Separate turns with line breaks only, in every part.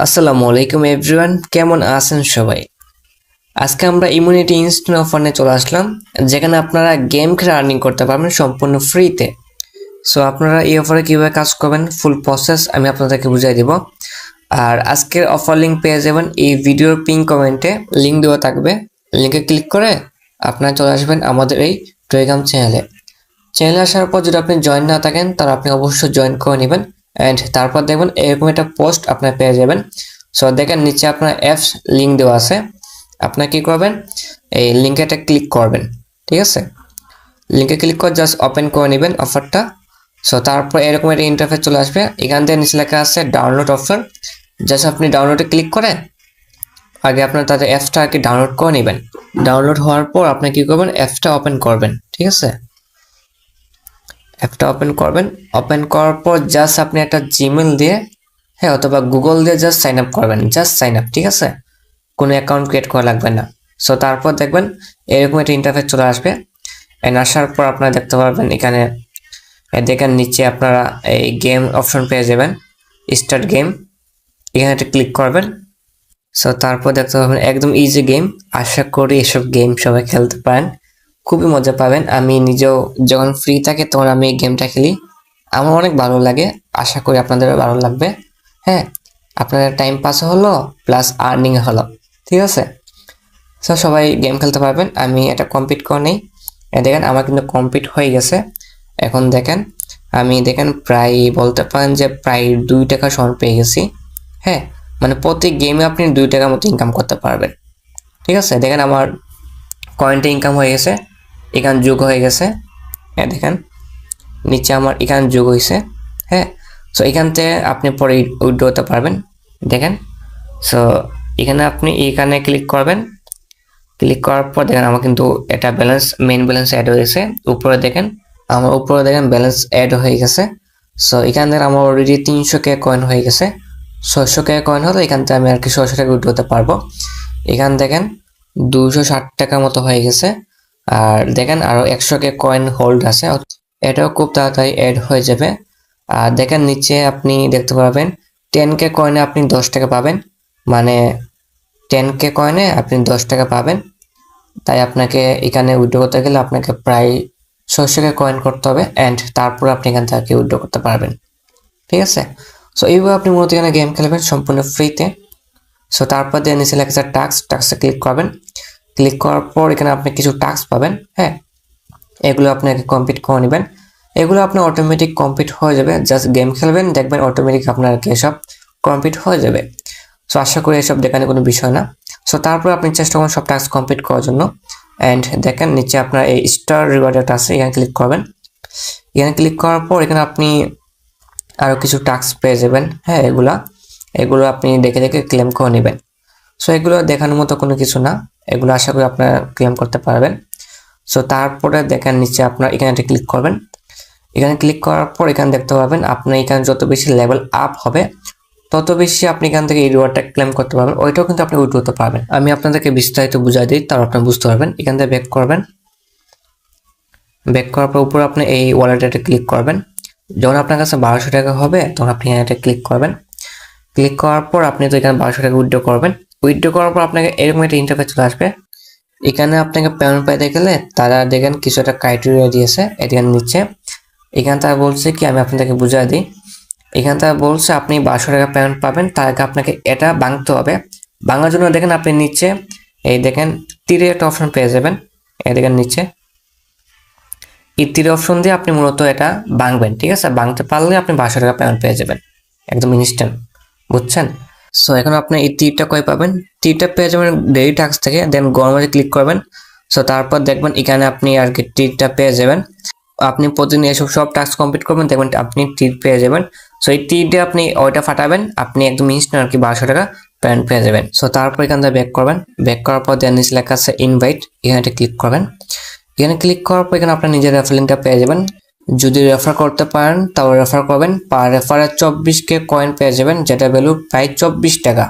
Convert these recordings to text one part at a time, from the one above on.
আসসালামু আলাইকুম এভরিওয়ান, কেমন আছেন সবাই? আজকে আমরা ইমিউনিটি ইনস্ট্যান্ট অফার নিয়ে চলে আসলাম, যেখানে আপনারা গেম খেলে আর্নিং করতে পারবেন সম্পূর্ণ ফ্রিতে। সো আপনারা এই অফারে কীভাবে কাজ করবেন ফুল প্রসেস আমি আপনাদেরকে বুঝিয়ে দিব। আর আজকের অফার লিঙ্ক পেয়ে যাবেন এই ভিডিওর পিন কমেন্টে, লিঙ্ক দেওয়া থাকবে। লিঙ্কে ক্লিক করে আপনারা চলে আসবেন আমাদের এই টেলিগ্রাম চ্যানেলে আসার পর যদি আপনি জয়েন না থাকেন তাহলে আপনি অবশ্যই জয়েন করে নেবেন। অ্যান্ড তারপর দেখবেন এরকম একটা পোস্ট আপনার পেয়ে যাবেন। সো দেখেন নিচে আপনার অ্যাপস লিঙ্ক দেওয়া আছে, আপনার কি করবেন এই লিঙ্কে একটা ক্লিক করবেন। ঠিক আছে, লিঙ্কে ক্লিক করে জাস্ট ওপেন করে নেবেন অফারটা। সো তারপর এরকম একটা ইন্টারফেস চলে আসবে, এখান থেকে নিচে লেখা আছে ডাউনলোড অফার। জাস্ট আপনি ডাউনলোডে ক্লিক করে আগে আপনার তাদের অ্যাপসটা আর কি ডাউনলোড করে নেবেন। ডাউনলোড হওয়ার পর আপনি কি করবেন অ্যাপসটা ওপেন করবেন। ঠিক আছে, অ্যাপটা ওপেন করবেন। ওপেন করার পর জাস্ট আপনি একটা জিমেল দিয়ে অথবা গুগল দিয়ে জাস্ট সাইন আপ করবেন, জাস্ট সাইন আপ। ঠিক আছে, কোনো অ্যাকাউন্ট ক্রিয়েট করা লাগবে না। সো তারপর দেখবেন এরকম একটা ইন্টারফেস চলে আসবে। এন্ড আসার পর আপনারা দেখতে পারবেন এখানে দেখেন নিচে আপনারা এই গেম অপশন পেয়ে যাবেন, স্টার্ট গেম, এখানে একটা ক্লিক করবেন। সো তারপর দেখতে পাবেন একদম ইজি গেম। আশা করি এসব গেম সবাই খেলতে পারেন, খুবই মজা পাবেন। আমি নিজেও যখন ফ্রি থাকি তখন আমি এই গেমটা খেলি, আমার অনেক ভালো লাগে। আশা করি আপনাদেরও ভালো লাগবে। হ্যাঁ, আপনাদের টাইম পাস হলো প্লাস আর্নিং হলো। ঠিক আছে, সো সবাই গেম খেলতে পারবেন। আমি এটা কমপ্লিট করে নিই। দেখেন আমার কিন্তু কমপ্লিট হয়ে গেছে। এখন দেখেন আমি দেখেন প্রায় বলতে পারেন যে প্রায় 2 টাকা সমান পেয়ে গেছি। হ্যাঁ, মানে প্রতি গেমে আপনি 2 টাকার মতো ইনকাম করতে পারবেন। ঠিক আছে, দেখেন আমার কয়েনটা ইনকাম হয়ে গেছে, এখানে যোগ হয়ে গেছে। দেখেন নিচে আমার এখানে যোগ হয়েছে। হ্যাঁ, সো এখান থেকে আপনি পরে উইথড্র করতে পারবেন। দেখেন, সো এখানে আপনি এখানে ক্লিক করবেন। ক্লিক করার পর দেখেন আমার কিন্তু এটা ব্যালেন্স, মেইন ব্যালেন্স অ্যাড হয়েছে। উপরে দেখেন আমার উপরে দেখেন ব্যালেন্স অ্যাড হয়ে গেছে। সো এখান থেকে আমার অলরেডি 300 কে কয়েন হয়ে গেছে। 600 কে কয়েন হলো, এখান থেকে আমি আর কি 600 টাকা উইথড্র করতে পারবো। এখান দেখেন 260 টাকার মতো হয়ে গেছে। আর দেখেন আরো 100 কে কয়েন হোল্ড আছে, এটাও খুব তাড়াতাড়ি অ্যাড হয়ে যাবে। আর দেখেন নিচে আপনি দেখতে পাবেন 10 কে কয়েনে আপনি 10 টাকা পাবেন, মানে 10 কে কয়েনে আপনি 10 টাকা পাবেন। তাই আপনাকে এখানে উইথড্র করতে গেলে আপনাকে প্রায় 600 কে কয়েন করতে হবে, অ্যান্ড তারপর আপনি এখান থেকে উইথড্র করতে পারবেন। ঠিক আছে, সো এইভাবে আপনি মূলত এখানে গেম খেলবেন সম্পূর্ণ ফ্রিতে। সো তারপর দিয়ে নিচে লেখা আছে টাস্কে ক্লিক করবেন। ক্লিক করার পর এখানে আপনি কিছু টাস্ক পাবেন। হ্যাঁ, এগুলো আপনাকে কমপ্লিট করে নেবেন। এগুলো আপনার অটোমেটিক কমপ্লিট হয়ে যাবে, জাস্ট গেম খেলবেন, দেখবেন অটোমেটিক আপনার এসব কমপ্লিট হয়ে যাবে। সো আশা করি এসব দেখানো কোনো বিষয় না। সো তারপর আপনি চেষ্টা করুন সব টাস্ক কমপ্লিট করার জন্য। অ্যান্ড দেখেন নিচে আপনার এই স্টার রিওয়ার্ড একটা আছে, এখানে ক্লিক করবেন। এখানে ক্লিক করার পর এখানে আপনি আরও কিছু টাস্ক পেয়ে যাবেন। হ্যাঁ, এগুলো আপনি দেখে দেখে ক্লেম করে নেবেন। সো এগুলো দেখানোর মতো কোনো কিছু না, এগুলো আশা করি আপনারা ক্লেম করতে পারবেন। সো তারপরে দেখেন নিচে আপনার এখানে একটা ক্লিক করবেন। এখানে ক্লিক করার পর এখানে দেখতে পাবেন আপনি এখানে যত বেশি লেভেল আপ হবে তত বেশি আপনি এখান থেকে এই রিওয়ার্ডটা ক্লেম করতে পারবেন, ওইটাও কিন্তু আপনি উইথড্র করতে পারবেন। আমি আপনাদেরকে বিস্তারিত বুঝাই দিই, তারপর আপনি বুঝতে পারবেন। এখান থেকে ব্যাক করবেন। ব্যাক করার পর উপরে আপনি এই ওয়ালেটে ক্লিক করবেন। যখন আপনার কাছে 1200 টাকা হবে তখন আপনি এখানে ক্লিক করবেন। ক্লিক করার পর আপনি তো এখানে 1200 টাকা উইথড্র করবেন। উইথড্র করার পর আপনাকে এরকম একটা ইন্টারফেস চলে আসবে। এখানে আপনাকে পেমেন্ট পাইতে গেলে তারা দেখেন কিছু একটা ক্রাইটেরিয়া দিয়েছে এখানে নিচে। এখানে তারা বলছে কি, আমি আপনাদেরকে বুঝাই দিই। এখানে তারা বলছে আপনি 1200 টাকা পেমেন্ট পাবেন, তার আগে আপনাকে এটা ভাঙতে হবে। ভাঙার জন্য দেখেন আপনি নিচে এই দেখেন তীরের একটা অপশন পেয়ে যাবেন। এই দেখেন নিচে এই তীর অপশন দিয়ে আপনি মূলত এটা ভাঙবেন। ঠিক আছে, ভাঙতে পারলে আপনি 1200 টাকা পেমেন্ট পেয়ে যাবেন একদম ইনস্ট্যান্ট, বুঝছেন? সো এখন আপনি এই তীরটা কই পাবেন? তীরটা পেয়ে যাবেন ডেইলি টাস্ক থেকে, দেন গরমে ক্লিক করবেন। সো তারপর দেখবেন এখানে আপনি আর কি তীরটা পেয়ে যাবেন। আপনি প্রতিদিন এসব সব টাস্ক কমপ্লিট করবেন, দেখবেন আপনি তীর পেয়ে যাবেন। সো এই তীর দিয়ে আপনি ওইটা ফাটাবেন, আপনি একদম ইনস্ট্যান্ট আর কি 1200 টাকা পেমেন্ট পেয়ে যাবেন। সো তারপর এখান থেকে ব্যাক করবেন। ব্যাক করার পর দেন নিচে লেখা আছে ইনভাইট, এখানে ক্লিক করবেন। এখানে ক্লিক করার পর এখানে আপনার নিজের রেফার লিঙ্কটা পেয়ে যাবেন। যদি রেফার করতে পারেন তাহলে রেফার করবেন। পার রেফারে 24 কে কয়েন পেয়ে যাবেন, যেটা ভ্যালু প্রায় 24 টাকা,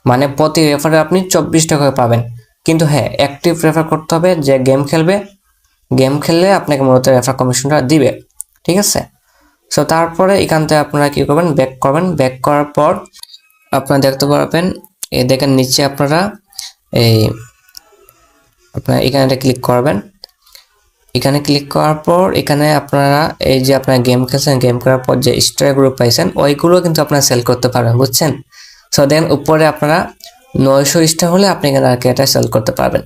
মানে প্রতি রেফারে আপনি 24 টাকা পাবেন। কিন্তু হ্যাঁ, অ্যাক্টিভ রেফার করতে হবে, যে গেম খেলবে, গেম খেললে আপনাকে মূলত রেফার কমিশনটা দিবে। ঠিক আছে, সো তারপরে এখান থেকে আপনারা কি করবেন, ব্যাক করবেন। ব্যাক করার পর আপনারা দেখতে পারবেন, এই দেখেন নিচে আপনারা এই আপনারা এখানে ক্লিক করবেন। এখানে ক্লিক করার পর এখানে আপনারা এই যে আপনারা গেম খেলছেন, গেম করার পর যে স্টার গ্রুপ পাইছেন ওইগুলো কিন্তু আপনারা সেল করতে পারবেন, বুঝছেন? সো দেন উপরে আপনারা 900 স্টার হলে আপনি এখানে আর কি এটা সেল করতে পারবেন,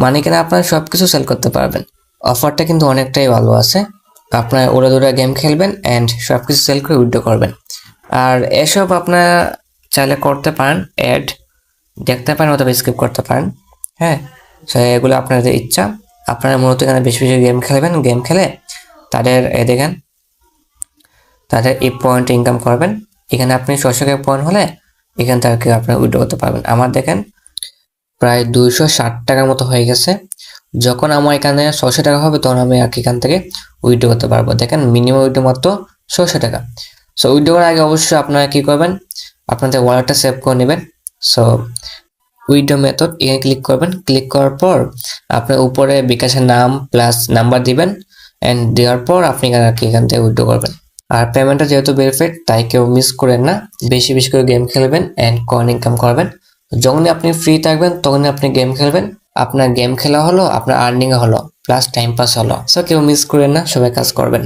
মানে এখানে আপনারা সবকিছু সেল করতে পারবেন। অফারটা কিন্তু অনেকটাই ভালো আছে, আপনারা ওরা দুরা গেম খেলবেন অ্যান্ড সবকিছু সেল করে উইথড্র করবেন। আর এসব আপনারা চাইলে করতে পারেন, অ্যাড দেখতে পারেন অথবা স্কিপ করতে পারেন। হ্যাঁ, সো এগুলো আপনাদের ইচ্ছা। আপনারা মূলত এখানে বেশি বেশি গেম খেলবেন, গেম খেলে তাদের দেখেন তাদের এই পয়েন্ট ইনকাম করবেন। এখানে আপনি 600 পয়েন্ট হলে এখান থেকে আপনি উইথড্র করতে পারবেন। আমার দেখেন প্রায় 260 টাকার মতো হয়ে গেছে। যখন আমার এখানে 600 টাকা হবে তখন আমি আর কি এখান থেকে উইথড্র করতে পারবো। দেখেন মিনিমাম উইথড্র মাত্র 600 টাকা। সো উইথড্র করার আগে অবশ্যই আপনারা কি করবেন, আপনাদের ওয়ালেটটা সেভ করে নেবেন। সো উইথড্র মেথড এখানে ক্লিক করবেন, ক্লিক করার পর আপনার উপরে বিকাশের নাম প্লাস নাম্বার দিবেন অ্যান্ড দেওয়ার পর আপনি এখান থেকে উইথড্র করবেন। আর পেমেন্টটা যেহেতু ভেরিফাইড তাই কেউ মিস করেন না, বেশি বেশি করে গেম খেলবেন অ্যান্ড কয়েন ইনকাম করবেন। যখনই আপনি ফ্রি থাকবেন তখনই আপনি গেম খেলবেন, আপনার গেম খেলা হলো, আপনার আর্নিং হলো, প্লাস টাইম পাস হলো। সো কেউ মিস করেন না, সবাই কাজ করবেন।